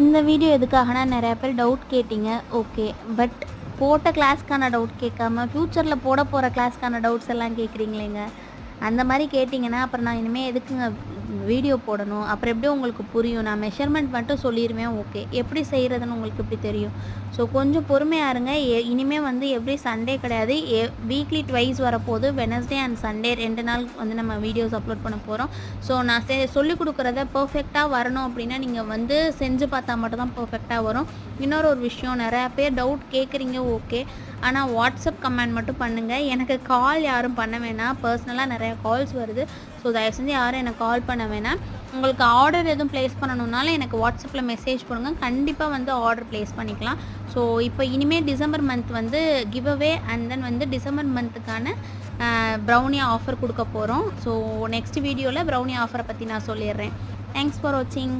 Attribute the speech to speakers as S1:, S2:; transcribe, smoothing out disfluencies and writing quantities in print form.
S1: இந்த வீடியோ எதுக்காகனா நிறையா பேர் டவுட் கேட்டிங்க. ஓகே. பட் போட்ட கிளாஸ்க்கான டவுட் கேட்காம ஃப்யூச்சரில் போட போகிற கிளாஸ்க்கான டவுட்ஸ் எல்லாம் கேட்குறீங்களேங்க. அந்த மாதிரி கேட்டிங்கன்னா அப்புறம் நான் இனிமேல் எதுக்குங்க வீடியோ போடணும்? அப்புறம் எப்படி உங்களுக்கு புரியும்? நான் மெஷர்மெண்ட் மட்டும் சொல்லிடுவேன். ஓகே. எப்படி செய்கிறதுன்னு உங்களுக்கு எப்படி தெரியும்? ஸோ கொஞ்சம் பொறுமையாக இருங்க. இனிமேல் வந்து எவ்ரி சண்டே கிடையாது, வீக்லி ட்வைஸ் வரப்போகுது. வெனஸ்டே அண்ட் சண்டே 2 நாள் வந்து நம்ம வீடியோஸ் அப்லோட் பண்ண போகிறோம். ஸோ நான் சொல்லிக் கொடுக்குறத பர்ஃபெக்டாக வரணும் அப்படின்னா நீங்கள் வந்து செஞ்சு பார்த்தா மட்டும் தான் பர்ஃபெக்டாக வரும். இன்னொரு ஒரு விஷயம், நிறையா பேர் டவுட் கேட்குறீங்க. ஓகே. ஆனால் வாட்ஸ்அப் கமெண்ட் மட்டும் பண்ணுங்கள். எனக்கு கால் யாரும் பண்ண வேணாம். பர்சனலாக நிறையா கால்ஸ் வருது. ஸோ தயவு செஞ்சு யாரும் எனக்கு கால் பண்ண வேணாம். உங்களுக்கு ஆர்டர் எதுவும் ப்ளேஸ் பண்ணணுன்னாலும் எனக்கு வாட்ஸ்அப்பில் மெசேஜ் பண்ணுங்க. கண்டிப்பாக வந்து ஆர்டர் ப்ளேஸ் பண்ணிக்கலாம். ஸோ இப்போ இனிமேல் டிசம்பர் மந்த் வந்து கிவ் அவே அண்ட் தென் வந்து டிசம்பர் மந்த்துக்கான ப்ரௌனி ஆஃபர் கொடுக்க போகிறோம். ஸோ நெக்ஸ்ட் வீடியோவில் ப்ரௌனி ஆஃபரை பற்றி நான் சொல்லிடுறேன். தேங்க்ஸ் ஃபார் வாட்சிங்.